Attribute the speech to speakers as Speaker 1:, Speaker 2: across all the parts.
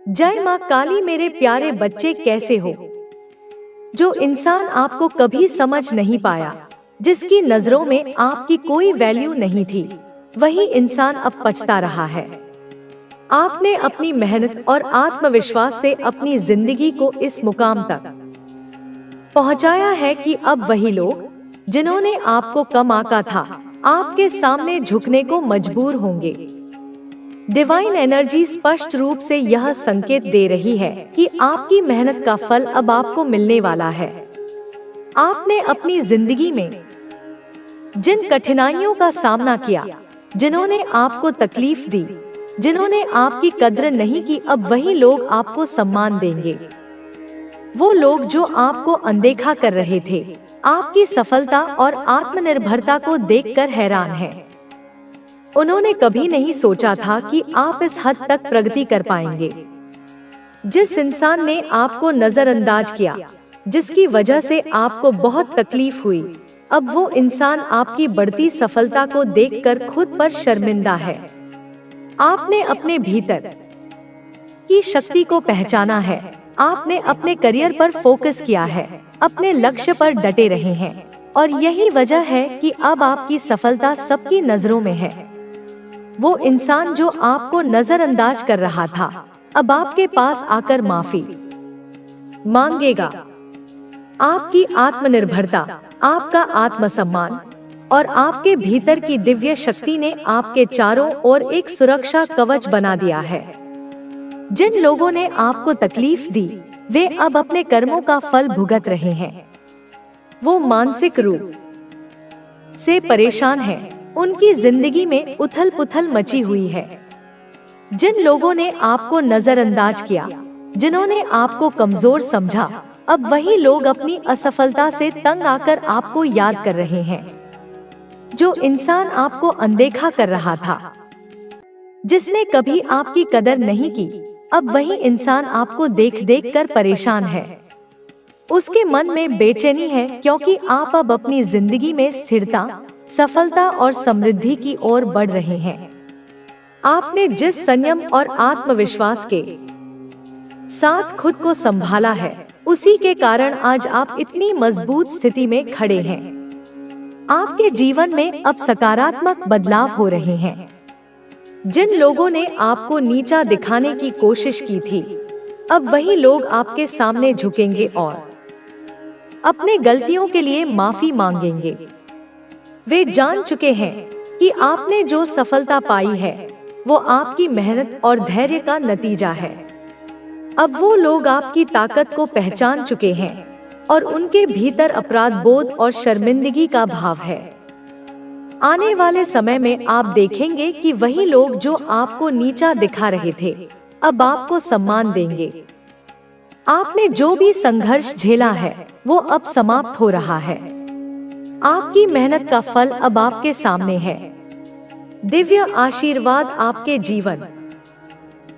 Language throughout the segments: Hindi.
Speaker 1: जय माँ काली। मेरे प्यारे बच्चे कैसे हो? जो इंसान आपको कभी समझ नहीं पाया, जिसकी नजरों में आपकी कोई वैल्यू नहीं थी, वही इंसान अब पछता रहा है। आपने अपनी मेहनत और आत्मविश्वास से अपनी जिंदगी को इस मुकाम तक पहुंचाया है कि अब वही लोग जिन्होंने आपको कम आंका था, आपके सामने झुकने को मजबूर होंगे। डिवाइन एनर्जी स्पष्ट रूप से यह संकेत दे रही है कि आपकी मेहनत का फल अब आपको मिलने वाला है। आपने अपनी जिंदगी में जिन कठिनाइयों का सामना किया, जिन्होंने आपको तकलीफ दी, जिन्होंने आपकी कद्र नहीं की, अब वही लोग आपको सम्मान देंगे। वो लोग जो आपको अनदेखा कर रहे थे, आपकी सफलता और आत्मनिर्भरता को देखकर हैरान हैं। उन्होंने कभी नहीं सोचा था कि आप इस हद तक प्रगति कर पाएंगे। जिस इंसान ने आपको नजरअंदाज किया, जिसकी वजह से आपको बहुत तकलीफ हुई, अब वो इंसान आपकी बढ़ती सफलता को देखकर खुद पर शर्मिंदा है। आपने अपने भीतर की शक्ति को पहचाना है। आपने अपने करियर पर फोकस किया है, अपने लक्ष्य पर डटे रहे हैं, और यही वजह है कि अब आपकी सफलता सबकी नजरों में है। वो इंसान जो आपको नजरअंदाज कर रहा था, अब आपके पास आकर माफी मांगेगा। आपकी आत्मनिर्भरता, आपका आत्मसम्मान और आपके भीतर की दिव्य शक्ति ने आपके चारों ओर एक सुरक्षा कवच बना दिया है। जिन लोगों ने आपको तकलीफ दी, वे अब अपने कर्मों का फल भुगत रहे हैं। वो मानसिक रूप से परेशान हैं। उनकी जिंदगी में उथल-पुथल मची हुई है। जिन लोगों ने आपको नजरअंदाज किया, जिन्होंने आपको कमजोर समझा, अब वही लोग अपनी असफलता से तंग आकर आपको याद कर रहे हैं। जो इंसान आपको अनदेखा कर रहा था, जिसने कभी आपकी कदर नहीं की, अब वही इंसान आपको देख कर परेशान है। उसके मन में बेचैनी है, क्योंकि आप अब अपनी जिंदगी में स्थिरता, सफलता और समृद्धि की ओर बढ़ रहे हैं। आपने जिस संयम और आत्मविश्वास के साथ खुद को संभाला है, उसी के कारण आज आप इतनी मजबूत स्थिति में खड़े हैं। आपके जीवन में अब सकारात्मक बदलाव हो रहे हैं। जिन लोगों ने आपको नीचा दिखाने की कोशिश की थी, अब वही लोग आपके सामने झुकेंगे और अपने गलतियों के लिए माफी मांगेंगे। वे जान चुके हैं कि आपने जो सफलता पाई है, वो आपकी मेहनत और धैर्य का नतीजा है। अब वो लोग आपकी ताकत को पहचान चुके हैं और उनके भीतर अपराध बोध और शर्मिंदगी का भाव है। आने वाले समय में आप देखेंगे कि वही लोग जो आपको नीचा दिखा रहे थे, अब आपको सम्मान देंगे। आपने जो भी संघर्ष झेला है, वो अब समाप्त हो रहा है। आपकी मेहनत का फल अब आपके सामने है। दिव्य आशीर्वाद आपके जीवन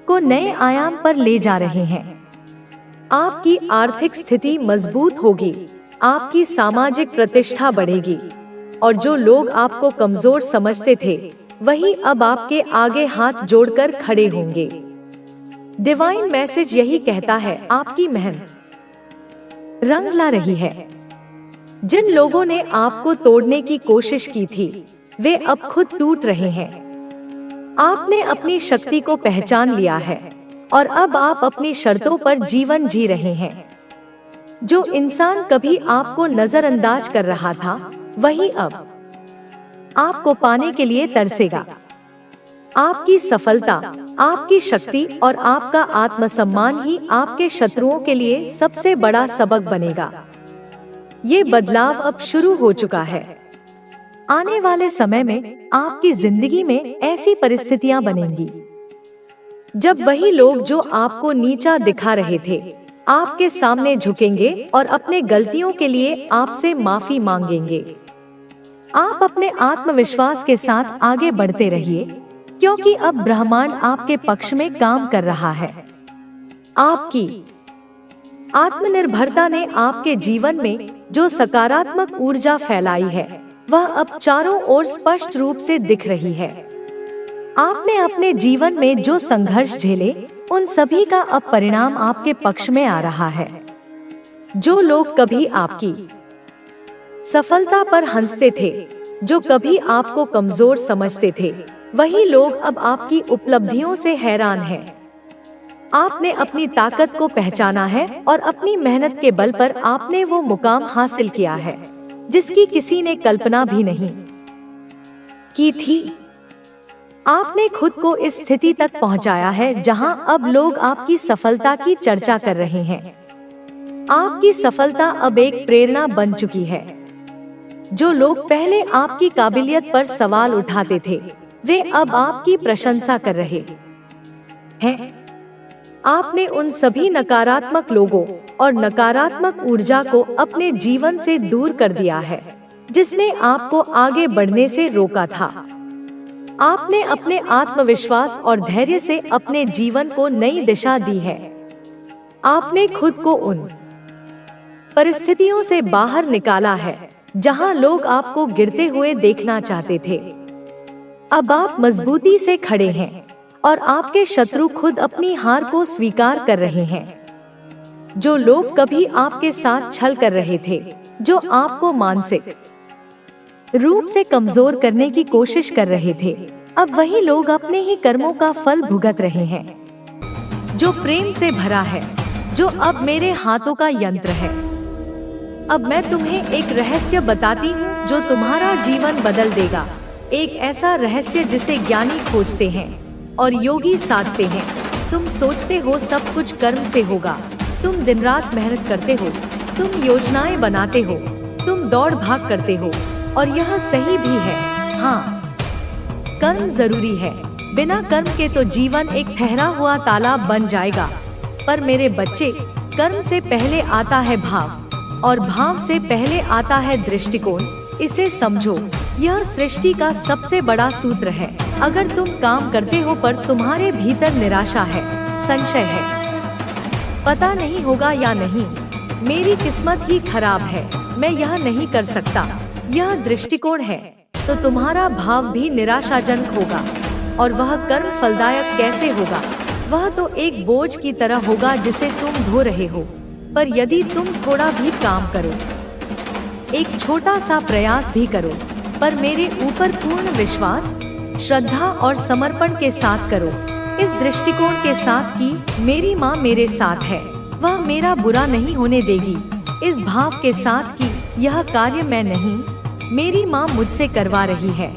Speaker 1: को नए आयाम पर ले जा रहे हैं। आपकी आर्थिक स्थिति मजबूत होगी, आपकी सामाजिक प्रतिष्ठा बढ़ेगी, और जो लोग आपको कमजोर समझते थे, वही अब आपके आगे हाथ जोड़कर खड़े होंगे। डिवाइन मैसेज यही कहता है, आपकी मेहनत रंग ला रही है। जिन लोगों ने आपको तोड़ने की कोशिश की थी, वे अब खुद टूट रहे हैं। आपने अपनी शक्ति को पहचान लिया है और अब आप अपनी शर्तों पर जीवन जी रहे हैं। जो इंसान कभी आपको नजरअंदाज कर रहा था, वही अब आपको पाने के लिए तरसेगा। आपकी सफलता, आपकी शक्ति और आपका आत्मसम्मान ही आपके शत्रुओं के लिए सबसे बड़ा सबक बनेगा। ये बदलाव अब शुरू हो चुका है। आने वाले समय में आपकी जिंदगी में ऐसी परिस्थितियां बनेंगी जब वही लोग जो आपको नीचा दिखा रहे थे, आपके सामने झुकेंगे और अपने गलतियों के लिए आपसे माफी मांगेंगे। आप अपने आत्मविश्वास के साथ आगे बढ़ते रहिए, क्योंकि अब ब्रह्मांड आपके पक्ष में काम कर रहा है। आपकी आत्मनिर्भरता ने आपके जीवन में जो सकारात्मक ऊर्जा फैलाई है, वह अब चारों ओर स्पष्ट रूप से दिख रही है। आपने अपने जीवन में जो संघर्ष झेले, उन सभी का अब परिणाम आपके पक्ष में आ रहा है। जो लोग कभी आपकी सफलता पर हंसते थे, जो कभी आपको कमजोर समझते थे, वही लोग अब आपकी उपलब्धियों से हैरान हैं। आपने अपनी ताकत को पहचाना है और अपनी मेहनत के बल पर आपने वो मुकाम हासिल किया है जिसकी किसी ने कल्पना भी नहीं की थी। आपने खुद को इस स्थिति तक पहुंचाया है जहां अब लोग आपकी सफलता की चर्चा कर रहे हैं। आपकी सफलता अब एक प्रेरणा बन चुकी है। जो लोग पहले आपकी काबिलियत पर सवाल उठाते थे, वे अब आपकी प्रशंसा कर रहे हैं। आपने उन सभी नकारात्मक लोगों और नकारात्मक ऊर्जा को अपने जीवन से दूर कर दिया है जिसने आपको आगे बढ़ने से रोका था। आपने अपने आत्मविश्वास और धैर्य से अपने जीवन को नई दिशा दी है। आपने खुद को उन परिस्थितियों से बाहर निकाला है जहां लोग आपको गिरते हुए देखना चाहते थे। अब आप मजबूती से खड़े हैं और आपके शत्रु खुद अपनी हार को स्वीकार कर रहे हैं। जो लोग कभी आपके साथ छल कर रहे थे, जो आपको मानसिक रूप से कमजोर करने की कोशिश कर रहे थे, अब वही लोग अपने ही कर्मों का फल भुगत रहे हैं। जो प्रेम से भरा है, जो अब मेरे हाथों का यंत्र है। अब मैं तुम्हें एक रहस्य बताती हूँ जो तुम्हारा जीवन बदल देगा। एक ऐसा रहस्य जिसे ज्ञानी खोजते हैं और योगी साधते हैं। तुम सोचते हो सब कुछ कर्म से होगा, तुम दिन रात मेहनत करते हो, तुम योजनाएं बनाते हो, तुम दौड़ भाग करते हो और यह सही भी है। हाँ, कर्म जरूरी है। बिना कर्म के तो जीवन एक ठहरा हुआ तालाब बन जाएगा। पर मेरे बच्चे, कर्म से पहले आता है भाव और भाव से पहले आता है दृष्टिकोण। इसे समझो, यह सृष्टि का सबसे बड़ा सूत्र है। अगर तुम काम करते हो पर तुम्हारे भीतर निराशा है, संशय है, पता नहीं होगा या नहीं, मेरी किस्मत ही खराब है, मैं यह नहीं कर सकता, यह दृष्टिकोण है, तो तुम्हारा भाव भी निराशाजनक होगा। और वह कर्म फलदायक कैसे होगा? वह तो एक बोझ की तरह होगा जिसे तुम ढो रहे हो। पर यदि तुम थोड़ा भी काम करो, एक छोटा सा प्रयास भी करो, पर मेरे ऊपर पूर्ण विश्वास, श्रद्धा और समर्पण के साथ करो, इस दृष्टिकोण के साथ कि मेरी माँ मेरे साथ है, वह मेरा बुरा नहीं होने देगी, इस भाव के साथ कि यह कार्य मैं नहीं, मेरी माँ मुझसे करवा रही है,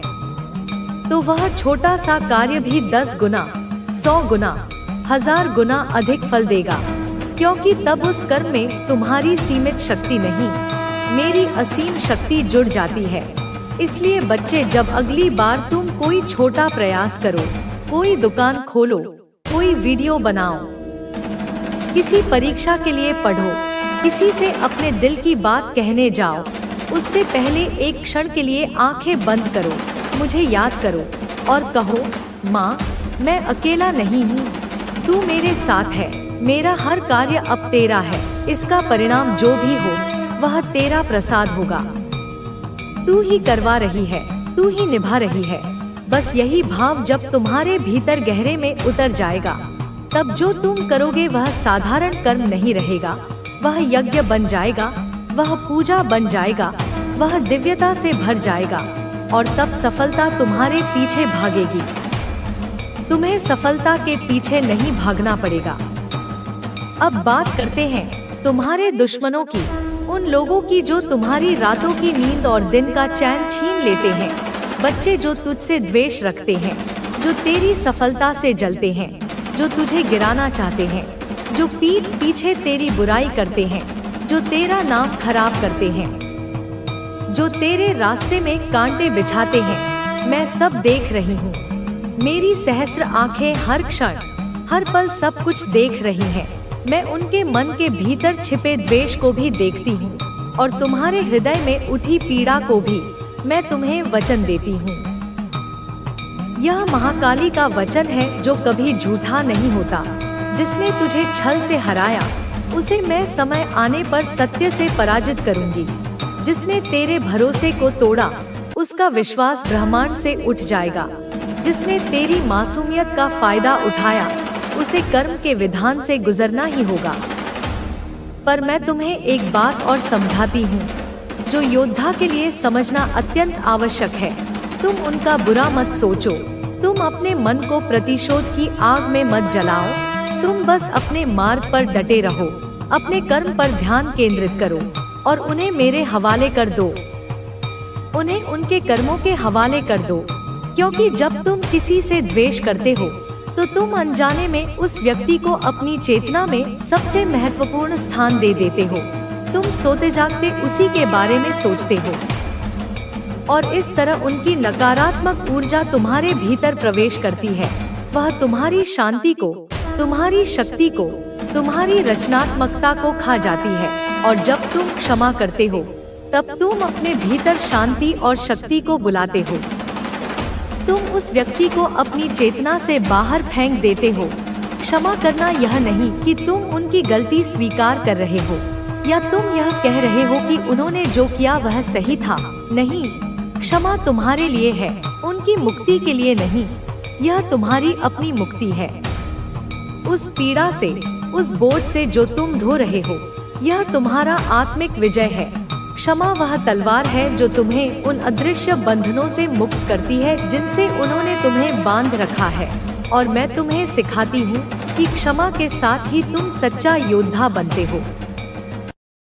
Speaker 1: तो वह छोटा सा कार्य भी 10 गुना, 100 गुना, 1000 गुना अधिक फल देगा। क्योंकि तब उस कर्म में तुम्हारी सीमित शक्ति नहीं, मेरी असीम शक्ति जुड़ जाती है। इसलिए बच्चे, जब अगली बार तुम कोई छोटा प्रयास करो, कोई दुकान खोलो, कोई वीडियो बनाओ, किसी परीक्षा के लिए पढ़ो, किसी से अपने दिल की बात कहने जाओ, उससे पहले एक क्षण के लिए आंखें बंद करो, मुझे याद करो और कहो, माँ, मैं अकेला नहीं हूँ, तू मेरे साथ है, मेरा हर कार्य अब तेरा है, इसका परिणाम जो भी हो वह तेरा प्रसाद होगा, तू ही करवा रही है, तू ही निभा रही है। बस यही भाव जब तुम्हारे भीतर गहरे में उतर जाएगा, तब जो तुम करोगे वह साधारण कर्म नहीं रहेगा, वह यज्ञ बन जाएगा, वह पूजा बन जाएगा, वह दिव्यता से भर जाएगा और तब सफलता तुम्हारे पीछे भागेगी। तुम्हें सफलता के पीछे नहीं भागना पड़ेगा। अब बात करते हैं तुम्हारे दुश्मनों की, उन लोगों की जो तुम्हारी रातों की नींद और दिन का चैन छीन लेते हैं। बच्चे, जो तुझसे द्वेष रखते हैं, जो तेरी सफलता से जलते हैं, जो तुझे गिराना चाहते हैं, जो पीठ पीछे तेरी बुराई करते हैं, जो तेरा नाम खराब करते हैं, जो तेरे रास्ते में कांटे बिछाते हैं, मैं सब देख रही हूँ। मेरी सहस्र आंखें हर क्षण, हर पल सब कुछ देख रही हैं। मैं उनके मन के भीतर छिपे द्वेष को भी देखती हूँ और तुम्हारे हृदय में उठी पीड़ा को भी मैं तुम्हें वचन देती हूँ। यह महाकाली का वचन है जो कभी झूठा नहीं होता। जिसने तुझे छल से हराया, उसे मैं समय आने पर सत्य से पराजित करूंगी। जिसने तेरे भरोसे को तोड़ा, उसका विश्वास ब्रह्मांड से उठ जाएगा। जिसने तेरी मासूमियत का फायदा उठाया, उसे कर्म के विधान से गुजरना ही होगा। पर मैं तुम्हें एक बात और समझाती हूँ, जो योद्धा के लिए समझना अत्यंत आवश्यक है। तुम उनका बुरा मत सोचो, तुम अपने मन को प्रतिशोध की आग में मत जलाओ। तुम बस अपने मार्ग पर डटे रहो, अपने कर्म पर ध्यान केंद्रित करो और उन्हें मेरे हवाले कर दो। उन्हें उनके कर्मों के हवाले कर दो, क्योंकि जब तुम किसी से द्वेष करते हो तो तुम अनजाने में उस व्यक्ति को अपनी चेतना में सबसे महत्वपूर्ण स्थान दे देते हो। तुम सोते जागते उसी के बारे में सोचते हो और इस तरह उनकी नकारात्मक ऊर्जा तुम्हारे भीतर प्रवेश करती है। वह तुम्हारी शांति को, तुम्हारी शक्ति को, तुम्हारी रचनात्मकता को खा जाती है। और जब तुम क्षमा करते हो तब तुम अपने भीतर शांति और शक्ति को बुलाते हो। तुम उस व्यक्ति को अपनी चेतना से बाहर फेंक देते हो। क्षमा करना यह नहीं कि तुम उनकी गलती स्वीकार कर रहे हो या तुम यह कह रहे हो कि उन्होंने जो किया वह सही था। नहीं, क्षमा तुम्हारे लिए है, उनकी मुक्ति के लिए नहीं। यह तुम्हारी अपनी मुक्ति है। उस पीड़ा से, उस बोझ से जो तुम ढो रहे हो, यह तुम्हारा आत्मिक विजय है। क्षमा वह तलवार है जो तुम्हें उन अदृश्य बंधनों से मुक्त करती है जिनसे उन्होंने तुम्हें बांध रखा है। और मैं तुम्हें सिखाती हूँ कि क्षमा के साथ ही तुम सच्चा योद्धा बनते हो,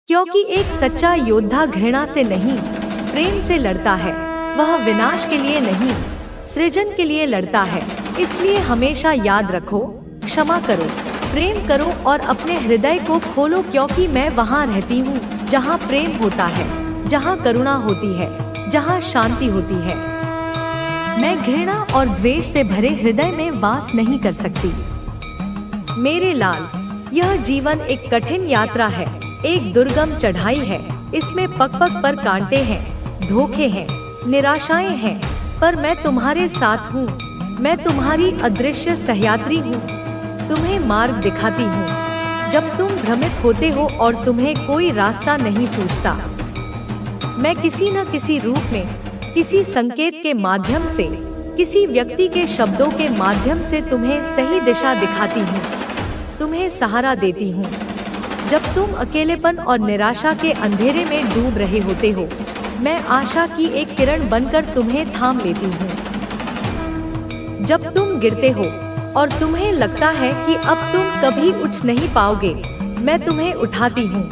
Speaker 1: क्योंकि एक सच्चा योद्धा घृणा से नहीं, प्रेम से लड़ता है। वह विनाश के लिए नहीं, सृजन के लिए लड़ता है। इसलिए हमेशा याद रखो, क्षमा करो, प्रेम करो और अपने हृदय को खोलो, क्योंकि मैं वहाँ रहती हूँ जहाँ प्रेम होता है, जहाँ करुणा होती है, जहाँ शांति होती है। मैं घृणा और द्वेष से भरे हृदय में वास नहीं कर सकती। मेरे लाल, यह जीवन एक कठिन यात्रा है, एक दुर्गम चढ़ाई है। इसमें पग पग पर कांटे हैं, धोखे हैं, निराशाएं हैं, पर मैं तुम्हारे साथ हूँ। मैं तुम्हारी अदृश्य सहयात्री हूँ, तुम्हें मार्ग दिखाती हूँ जब तुम भ्रमित होते हो और तुम्हें कोई रास्ता नहीं सूझता। मैं किसी न किसी रूप में, किसी संकेत के माध्यम से, किसी व्यक्ति के शब्दों के माध्यम से तुम्हें सही दिशा दिखाती हूँ, तुम्हें सहारा देती हूँ। जब तुम अकेलेपन और निराशा के अंधेरे में डूब रहे होते हो, मैं आशा की एक किरण बनकर तुम्हें थाम लेती हूँ। जब तुम गिरते हो और तुम्हें लगता है कि अब तुम कभी उठ नहीं पाओगे, मैं तुम्हें उठाती हूँ,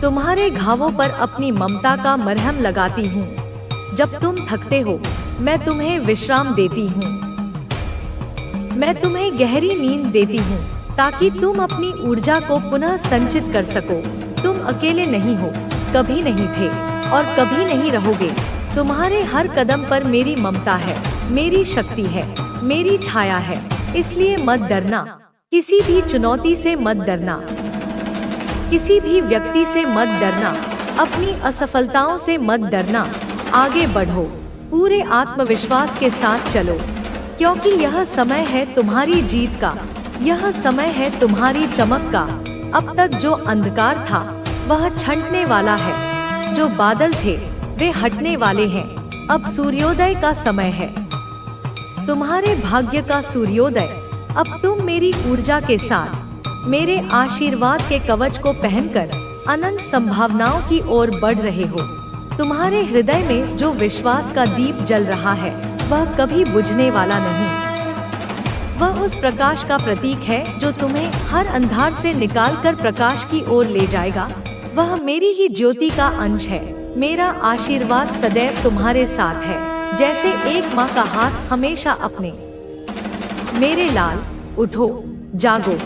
Speaker 1: तुम्हारे घावों पर अपनी ममता का मरहम लगाती हूँ। जब तुम थकते हो, मैं तुम्हें विश्राम देती हूँ, मैं तुम्हें गहरी नींद देती हूँ, ताकि तुम अपनी ऊर्जा को पुनः संचित कर सको। तुम अकेले नहीं हो, कभी नहीं थे और कभी नहीं रहोगे। तुम्हारे हर कदम पर मेरी ममता है, मेरी शक्ति है, मेरी छाया है। इसलिए मत डरना, किसी भी चुनौती से मत डरना, किसी भी व्यक्ति से मत डरना, अपनी असफलताओं से मत डरना। आगे बढ़ो, पूरे आत्मविश्वास के साथ चलो, क्योंकि यह समय है तुम्हारी जीत का, यह समय है तुम्हारी चमक का। अब तक जो अंधकार था वह छंटने वाला है, जो बादल थे वे हटने वाले हैं। अब सूर्योदय का समय है, तुम्हारे भाग्य का सूर्योदय। अब तुम मेरी ऊर्जा के साथ, मेरे आशीर्वाद के कवच को पहनकर अनंत संभावनाओं की ओर बढ़ रहे हो। तुम्हारे हृदय में जो विश्वास का दीप जल रहा है वह कभी बुझने वाला नहीं। वह उस प्रकाश का प्रतीक है जो तुम्हें हर अंधार से निकालकर प्रकाश की ओर ले जाएगा। वह मेरी ही ज्योति का अंश है। मेरा आशीर्वाद सदैव तुम्हारे साथ है, जैसे एक माँ का हाथ हमेशा अपने। मेरे लाल, उठो, जागो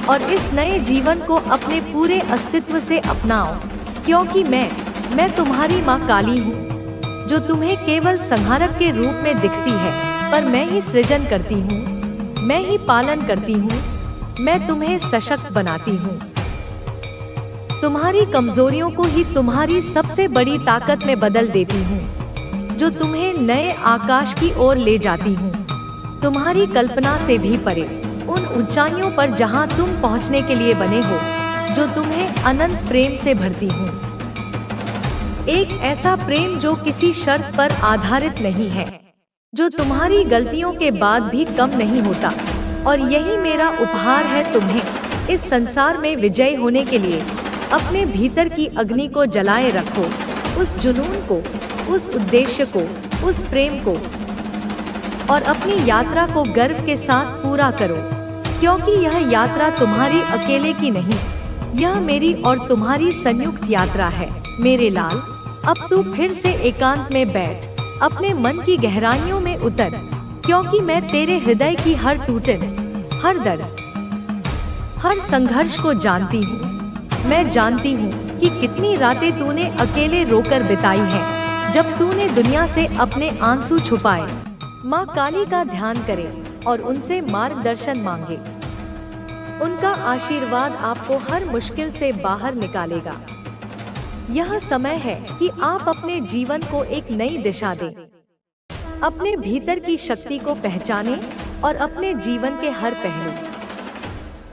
Speaker 1: और इस नए जीवन को अपने पूरे अस्तित्व से अपनाओ, क्योंकि मैं तुम्हारी माँ काली हूँ, जो तुम्हें केवल संहारक के रूप में दिखती है, पर मैं ही सृजन करती हूँ, मैं ही पालन करती हूँ, मैं तुम्हें सशक्त बनाती हूँ। तुम्हारी कमजोरियों को ही तुम्हारी सबसे बड़ी ताकत में बदल देती हूँ, जो तुम्हें नए आकाश की ओर ले जाती हूँ, तुम्हारी कल्पना से भी परे, उन ऊंचाइयों पर जहाँ तुम पहुँचने के लिए बने हो, जो तुम्हें अनंत प्रेम से भरती हूँ। एक ऐसा प्रेम जो किसी शर्त पर आधारित नहीं है, जो तुम्हारी गलतियों के बाद भी कम नहीं होता, और यही मेरा उपहार है तुम्हें। इस संसार में विजयी होने के लिए अपने भीतर की अग्नि को जलाए रखो, उस जुनून को, उस उद्देश्य को, उस प्रेम को, और अपनी यात्रा को गर्व के साथ पूरा करो, क्योंकि यह यात्रा तुम्हारी अकेले की नहीं, यह मेरी और तुम्हारी संयुक्त यात्रा है। मेरे लाल, अब तू फिर से एकांत में बैठ, अपने मन की गहराइयों में उतर, क्योंकि मैं तेरे हृदय की हर टूटन, हर दर्द, हर संघर्ष को जानती हूँ। मैं जानती हूँ कि कितनी रातें तूने अकेले रोकर बिताई हैं, जब तूने दुनिया से अपने आंसू छुपाए। माँ काली का ध्यान करें और उनसे मार्गदर्शन मांगे। उनका आशीर्वाद आपको हर मुश्किल से बाहर निकालेगा। यह समय है कि आप अपने जीवन को एक नई दिशा दें, अपने भीतर की शक्ति को पहचानें और अपने जीवन के हर पहलू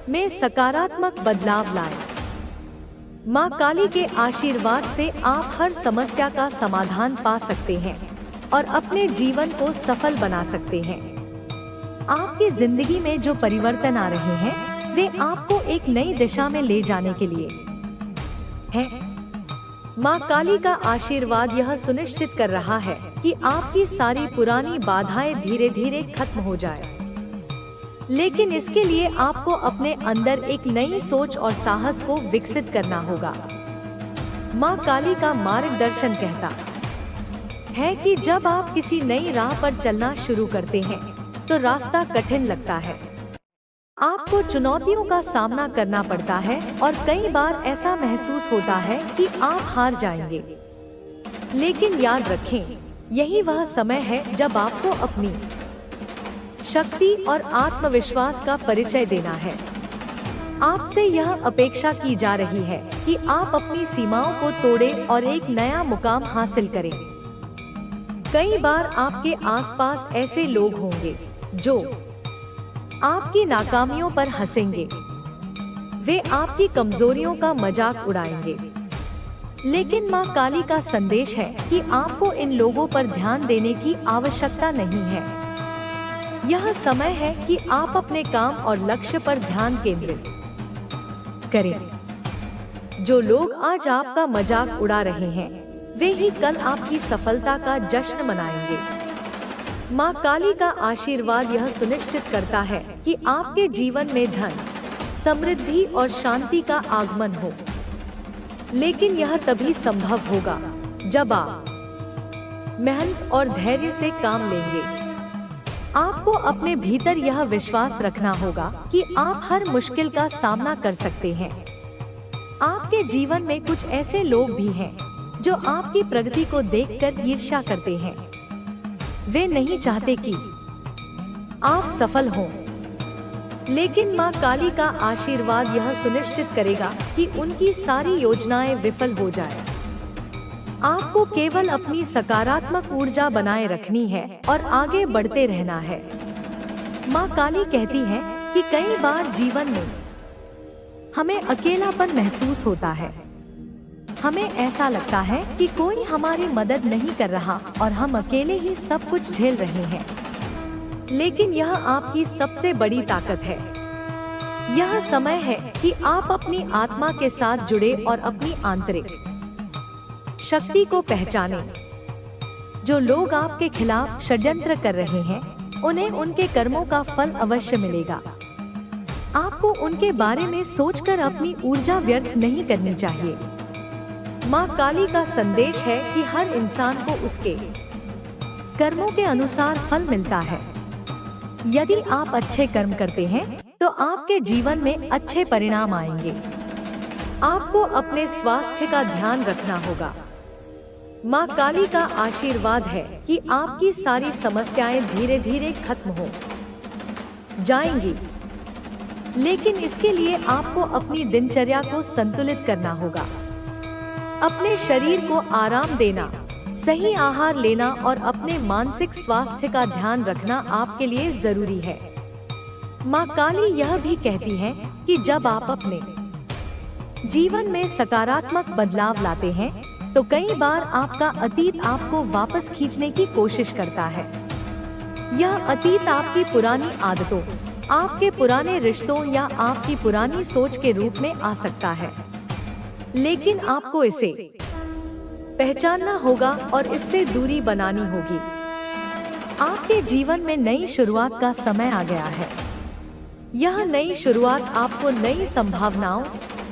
Speaker 1: में सकारात्मक बदलाव लाएं। माँ काली के आशीर्वाद से आप हर समस्या का समाधान पा सकते हैं और अपने जीवन को सफल बना सकते हैं। आपकी जिंदगी में जो परिवर्तन आ रहे हैं, वे आपको एक नई दिशा में ले जाने के लिए हैं। माँ काली का आशीर्वाद यह सुनिश्चित कर रहा है कि आपकी सारी पुरानी बाधाएं धीरे धीरे खत्म हो जाए, लेकिन इसके लिए आपको अपने अंदर एक नई सोच और साहस को विकसित करना होगा। माँ काली का मार्गदर्शन कहता है कि जब आप किसी नई राह पर चलना शुरू करते हैं तो रास्ता कठिन लगता है, आपको चुनौतियों का सामना करना पड़ता है और कई बार ऐसा महसूस होता है कि आप हार जाएंगे। लेकिन याद रखें, यही वह समय है जब आपको अपनी शक्ति और आत्मविश्वास का परिचय देना है। आपसे यह अपेक्षा की जा रही है कि आप अपनी सीमाओं को तोड़ें और एक नया मुकाम हासिल करें। कई बार आपके आसपास ऐसे लोग होंगे जो आपकी नाकामियों पर हंसेंगे, वे आपकी कमजोरियों का मजाक उड़ाएंगे। लेकिन माँ काली का संदेश है कि आपको इन लोगों पर ध्यान देने की आवश्यकता नहीं है। यह समय है कि आप अपने काम और लक्ष्य पर ध्यान केंद्रित करें। जो लोग आज आपका मजाक उड़ा रहे हैं, वे ही कल आपकी सफलता का जश्न मनाएंगे। माँ काली का आशीर्वाद यह सुनिश्चित करता है कि आपके जीवन में धन, समृद्धि और शांति का आगमन हो, लेकिन यह तभी संभव होगा जब आप मेहनत और धैर्य से काम लेंगे। आपको अपने भीतर यह विश्वास रखना होगा कि आप हर मुश्किल का सामना कर सकते हैं। आपके जीवन में कुछ ऐसे लोग भी हैं जो आपकी प्रगति को देखकर ईर्ष्या करते हैं। वे नहीं चाहते कि आप सफल हों, लेकिन माँ काली का आशीर्वाद यह सुनिश्चित करेगा कि उनकी सारी योजनाएं विफल हो जाए। आपको केवल अपनी सकारात्मक ऊर्जा बनाए रखनी है और आगे बढ़ते रहना है। माँ काली कहती है कि कई बार जीवन में हमें अकेलापन महसूस होता है। हमें ऐसा लगता है कि कोई हमारी मदद नहीं कर रहा और हम अकेले ही सब कुछ झेल रहे हैं। लेकिन यह आपकी सबसे बड़ी ताकत है। यह समय है कि आप अपनी आत्मा के साथ जुड़े और अपनी आंतरिक शक्ति को पहचानें। जो लोग आपके खिलाफ षड्यंत्र कर रहे हैं, उन्हें उनके कर्मों का फल अवश्य मिलेगा। आपको उनके बारे में सोचकर अपनी ऊर्जा व्यर्थ नहीं करनी चाहिए। माँ काली का संदेश है कि हर इंसान को उसके कर्मों के अनुसार फल मिलता है। यदि आप अच्छे कर्म करते हैं तो आपके जीवन में अच्छे परिणाम आएंगे। आपको अपने स्वास्थ्य का ध्यान रखना होगा। माँ काली का आशीर्वाद है कि आपकी सारी समस्याएं धीरे धीरे खत्म हो जाएंगी, लेकिन इसके लिए आपको अपनी दिनचर्या को संतुलित करना होगा। अपने शरीर को आराम देना, सही आहार लेना और अपने मानसिक स्वास्थ्य का ध्यान रखना आपके लिए जरूरी है। माँ काली यह भी कहती है कि जब आप अपने जीवन में सकारात्मक बदलाव लाते हैं तो कई बार आपका अतीत आपको वापस खींचने की कोशिश करता है। यह अतीत आपकी पुरानी आदतों, आपके पुराने रिश्तों या आपकी पुरानी सोच के रूप में आ सकता है, लेकिन आपको इसे पहचानना होगा और इससे दूरी बनानी होगी। आपके जीवन में नई शुरुआत का समय आ गया है। यह नई शुरुआत आपको नई संभावनाओं,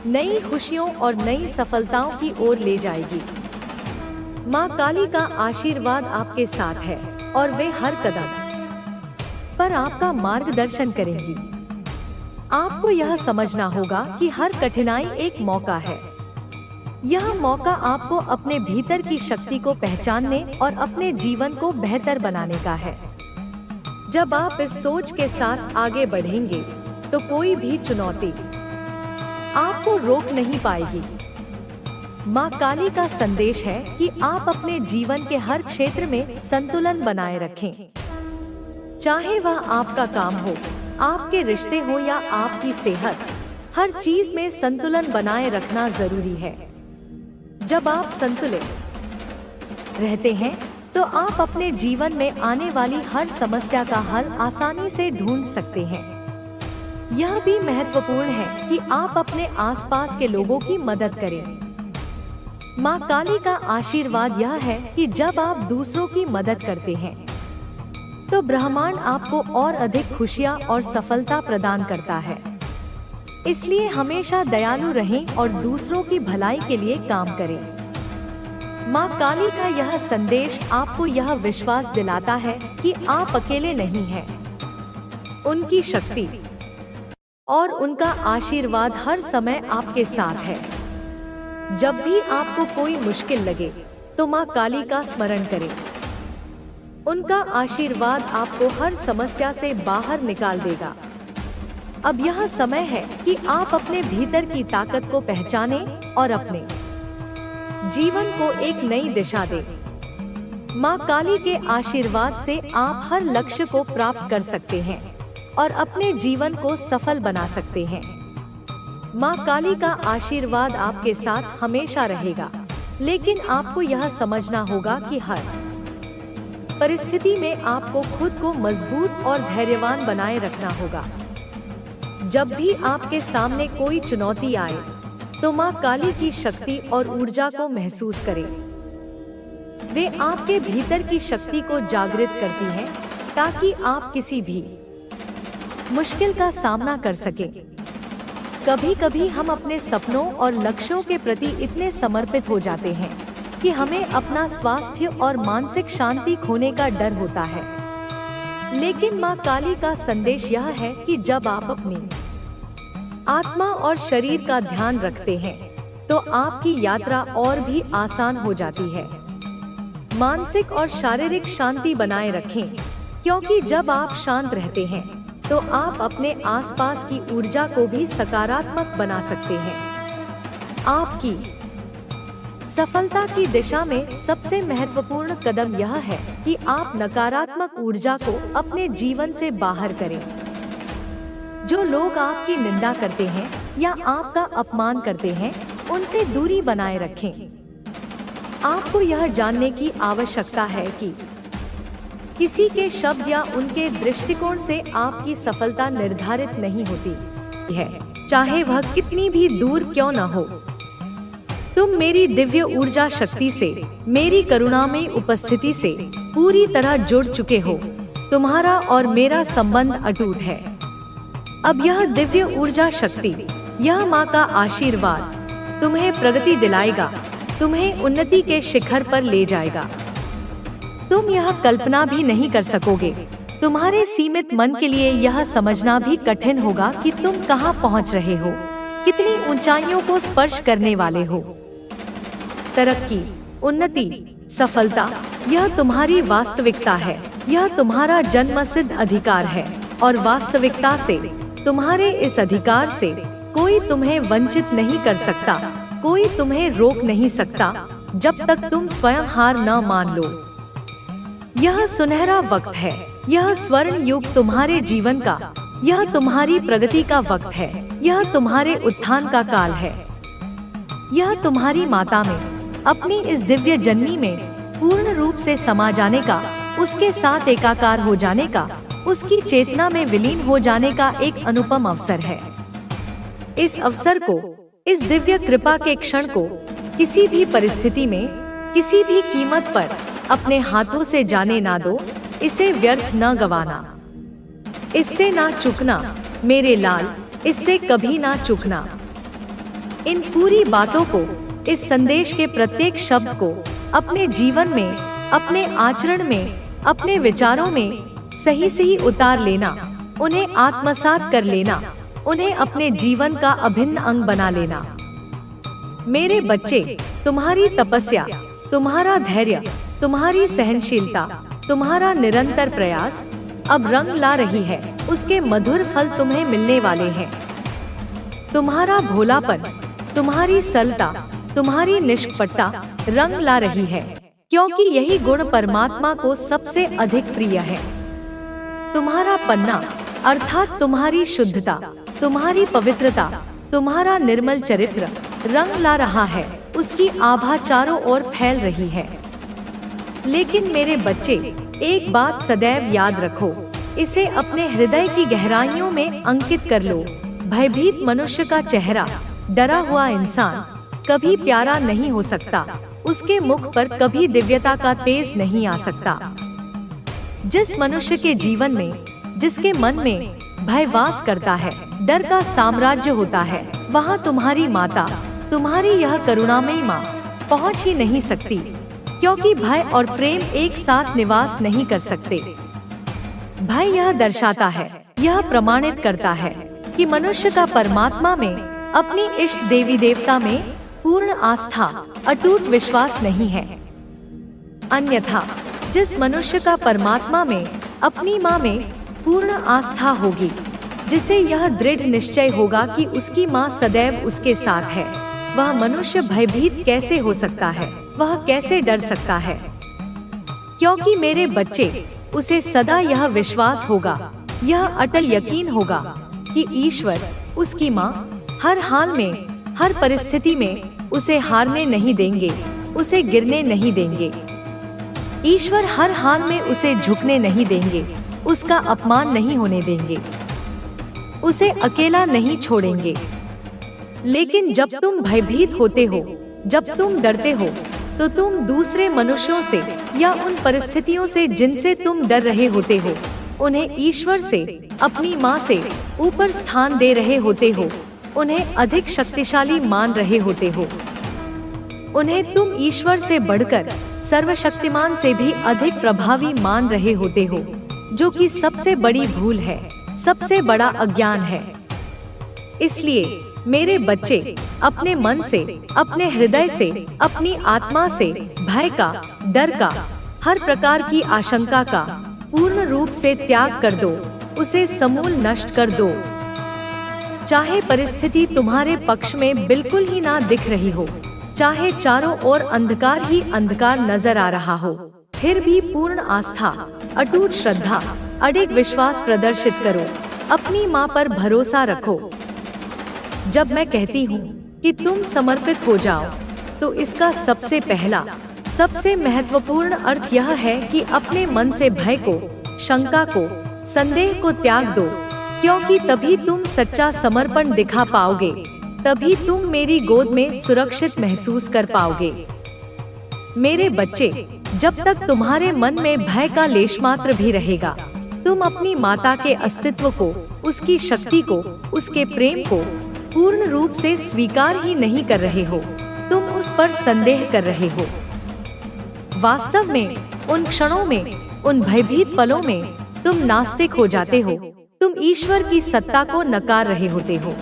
Speaker 1: नई खुशियों और नई सफलताओं की ओर ले जाएगी। माँ काली का आशीर्वाद आपके साथ है और वे हर कदम पर आपका मार्गदर्शन करेंगी। आपको यह समझना होगा कि हर कठिनाई एक मौका है। यह मौका आपको अपने भीतर की शक्ति को पहचानने और अपने जीवन को बेहतर बनाने का है। जब आप इस सोच के साथ आगे बढ़ेंगे तो कोई भी चुनौती आपको रोक नहीं पाएगी। माँ काली का संदेश है कि आप अपने जीवन के हर क्षेत्र में संतुलन बनाए रखें, चाहे वह आपका काम हो, आपके रिश्ते हो या आपकी सेहत। हर चीज में संतुलन बनाए रखना जरूरी है। जब आप संतुलित रहते हैं तो आप अपने जीवन में आने वाली हर समस्या का हल आसानी से ढूंढ सकते हैं। यह भी महत्वपूर्ण है कि आप अपने आसपास के लोगों की मदद करें। माँ काली का आशीर्वाद यह है कि जब आप दूसरों की मदद करते हैं तो ब्रह्मांड आपको और अधिक खुशियाँ और सफलता प्रदान करता है। इसलिए हमेशा दयालु रहें और दूसरों की भलाई के लिए काम करें। माँ काली का यह संदेश आपको यह विश्वास दिलाता है कि आप अकेले नहीं हैं। उनकी शक्ति और उनका आशीर्वाद हर समय आपके साथ है। जब भी आपको कोई मुश्किल लगे तो माँ काली का स्मरण करें। उनका आशीर्वाद आपको हर समस्या से बाहर निकाल देगा। अब यह समय है कि आप अपने भीतर की ताकत को पहचानें और अपने जीवन को एक नई दिशा दें। माँ काली के आशीर्वाद से आप हर लक्ष्य को प्राप्त कर सकते हैं और अपने जीवन को सफल बना सकते हैं। माँ काली का आशीर्वाद आपके साथ हमेशा रहेगा, लेकिन आपको यह समझना होगा कि हर परिस्थिति में आपको खुद को मजबूत और धैर्यवान बनाए रखना होगा। जब भी आपके सामने कोई चुनौती आए तो माँ काली की शक्ति और ऊर्जा को महसूस करें। वे आपके भीतर की शक्ति को जागृत करती हैं ताकि आप किसी भी मुश्किल का सामना कर सकें। कभी कभी हम अपने सपनों और लक्ष्यों के प्रति इतने समर्पित हो जाते हैं कि हमें अपना स्वास्थ्य और मानसिक शांति खोने का डर होता है। लेकिन माँ काली का संदेश यह है कि जब आप अपनी आत्मा और शरीर का ध्यान रखते हैं तो आपकी यात्रा और भी आसान हो जाती है। मानसिक और शारीरिक शांति बनाए रखें, क्योंकि जब आप शांत रहते हैं तो आप अपने आसपास की ऊर्जा को भी सकारात्मक बना सकते हैं। आपकी सफलता की दिशा में सबसे महत्वपूर्ण कदम यह है कि आप नकारात्मक ऊर्जा को अपने जीवन से बाहर करें। जो लोग आपकी निंदा करते हैं या आपका अपमान करते हैं, उनसे दूरी बनाए रखें। आपको यह जानने की आवश्यकता है कि किसी के शब्द या उनके दृष्टिकोण से आपकी सफलता निर्धारित नहीं होती है, चाहे वह कितनी भी दूर क्यों न हो। तुम मेरी दिव्य ऊर्जा शक्ति से, मेरी करुणामयी उपस्थिति से पूरी तरह जुड़ चुके हो। तुम्हारा और मेरा संबंध अटूट है। अब यह दिव्य ऊर्जा शक्ति, यह माँ का आशीर्वाद तुम्हें प्रगति दिलाएगा, तुम्हें उन्नति के शिखर पर ले जाएगा। तुम यह कल्पना भी नहीं कर सकोगे। तुम्हारे सीमित मन के लिए यह समझना भी कठिन होगा कि तुम कहाँ पहुँच रहे हो, कितनी ऊंचाइयों को स्पर्श करने वाले हो। तरक्की, उन्नति, सफलता, यह तुम्हारी वास्तविकता है। यह तुम्हारा जन्मसिद्ध अधिकार है और वास्तविकता से, तुम्हारे इस अधिकार से कोई तुम्हें वंचित नहीं कर सकता, कोई तुम्हें रोक नहीं सकता जब तक तुम स्वयं हार न मान लो। यह सुनहरा वक्त है, यह स्वर्ण युग तुम्हारे जीवन का, यह तुम्हारी प्रगति का वक्त है, यह तुम्हारे उत्थान का काल है। यह तुम्हारी माता में, अपनी इस दिव्य जननी में पूर्ण रूप से समा जाने का, उसके साथ एकाकार हो जाने का उसकी चेतना में विलीन हो जाने का एक अनुपम अवसर है। इस अवसर को, इस दिव्य कृपा के क्षण को किसी भी परिस्थिति में, किसी भी कीमत पर अपने हाथों से जाने ना दो। इसे व्यर्थ न गवाना, इससे ना चूकना मेरे लाल, इससे कभी ना चूकना। इन पूरी बातों को, इस संदेश के प्रत्येक शब्द को अपने जीवन में, अपने आचरण में, अपने विचारों में सही सही उतार लेना, उन्हें आत्मसात कर लेना, उन्हें अपने जीवन का अभिन्न अंग बना लेना। मेरे बच्चे, तुम्हारी तपस्या, तुम्हारा धैर्य, तुम्हारी सहनशीलता, तुम्हारा निरंतर प्रयास अब रंग ला रही है। उसके मधुर फल तुम्हें मिलने वाले हैं। तुम्हारा भोलापन, तुम्हारी सरलता, तुम्हारी निष्कपटता रंग ला रही है, क्योंकि यही गुण परमात्मा को सबसे अधिक प्रिय है। तुम्हारा पन्ना अर्थात तुम्हारी शुद्धता, तुम्हारी पवित्रता, तुम्हारा निर्मल चरित्र रंग ला रहा है। उसकी आभा चारों ओर फैल रही है। लेकिन मेरे बच्चे, एक बात सदैव याद रखो, इसे अपने हृदय की गहराइयों में अंकित कर लो। भयभीत मनुष्य का चेहरा, डरा हुआ इंसान कभी प्यारा नहीं हो सकता। उसके मुख पर कभी दिव्यता का तेज नहीं आ सकता। जिस मनुष्य के जीवन में, जिसके मन में भय वास करता है, डर का साम्राज्य होता है, वहाँ तुम्हारी माता, तुम्हारी यह करुणामयी माँ पहुँच ही नहीं सकती, क्योंकि भय और प्रेम एक साथ निवास नहीं कर सकते। भय यह दर्शाता है, यह प्रमाणित करता है कि मनुष्य का परमात्मा में, अपनी इष्ट देवी देवता में पूर्ण आस्था, अटूट विश्वास नहीं है। अन्यथा जिस मनुष्य का परमात्मा में, अपनी माँ में पूर्ण आस्था होगी, जिसे यह दृढ़ निश्चय होगा कि उसकी माँ सदैव उसके साथ है, वह मनुष्य भयभीत कैसे हो सकता है, वह कैसे डर सकता है? क्योंकि मेरे बच्चे, उसे सदा यह विश्वास होगा, यह अटल यकीन होगा कि ईश्वर, उसकी माँ हर हाल में, हर परिस्थिति में उसे हारने नहीं देंगे, उसे गिरने नहीं देंगे। ईश्वर हर हाल में उसे झुकने नहीं देंगे, उसका अपमान नहीं होने देंगे, उसे अकेला नहीं छोड़ेंगे। लेकिन जब तुम भयभीत होते हो, जब तुम डरते हो, तो तुम दूसरे मनुष्यों से या उन परिस्थितियों से जिनसे तुम डर रहे होते हो, उन्हें ईश्वर से, अपनी माँ से ऊपर स्थान दे रहे होते हो, उन्हें अधिक शक्तिशाली मान रहे होते हो। उन्हें तुम ईश्वर से बढ़कर, सर्वशक्तिमान से भी अधिक प्रभावी मान रहे होते हो, जो कि सबसे बड़ी भूल है, सबसे बड़ा अज्ञान है। इसलिए मेरे बच्चे, अपने मन से, अपने हृदय से, अपनी आत्मा से भय का, डर का, हर प्रकार की आशंका का पूर्ण रूप से त्याग कर दो, उसे समूल नष्ट कर दो। चाहे परिस्थिति तुम्हारे पक्ष में बिल्कुल ही ना दिख रही हो, चाहे चारों ओर अंधकार ही अंधकार नजर आ रहा हो, फिर भी पूर्ण आस्था, अटूट श्रद्धा, अडिग विश्वास प्रदर्शित करो। अपनी माँ पर भरोसा रखो। जब मैं कहती हूँ कि तुम समर्पित हो जाओ, तो इसका सबसे पहला, सबसे महत्वपूर्ण अर्थ यह है कि अपने मन से भय को, शंका को, संदेह को त्याग दो, क्योंकि तभी तुम सच्चा समर्पण दिखा पाओगे, तभी तुम मेरी गोद में सुरक्षित महसूस कर पाओगे। मेरे बच्चे, जब तक तुम्हारे मन में भय का लेश मात्र भी रहेगा, तुम अपनी माता के अस्तित्व को, उसकी शक्ति को, उसके प्रेम को पूर्ण रूप से स्वीकार ही नहीं कर रहे हो, तुम उस पर संदेह कर रहे हो। वास्तव में उन क्षणों में, उन भयभीत पलों में तुम नास्तिक हो जाते हो, तुम ईश्वर की सत्ता को नकार रहे होते हो।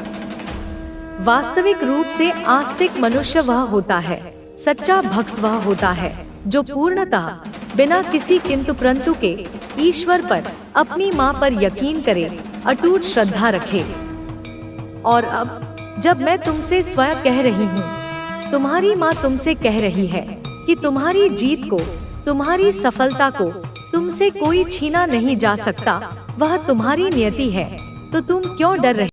Speaker 1: वास्तविक रूप से आस्तिक मनुष्य वह होता है, सच्चा भक्त वह होता है, जो पूर्णतः बिना किसी किंतु परंतु के ईश्वर पर, अपनी माँ पर यकीन करे, अटूट श्रद्धा रखे। और अब जब मैं तुमसे स्वयं कह रही हूँ, तुम्हारी माँ तुमसे कह रही है कि तुम्हारी जीत को, तुम्हारी सफलता को तुमसे कोई छीना नहीं जा सकता, वह तुम्हारी नियति है, तो तुम क्यों डर रहे?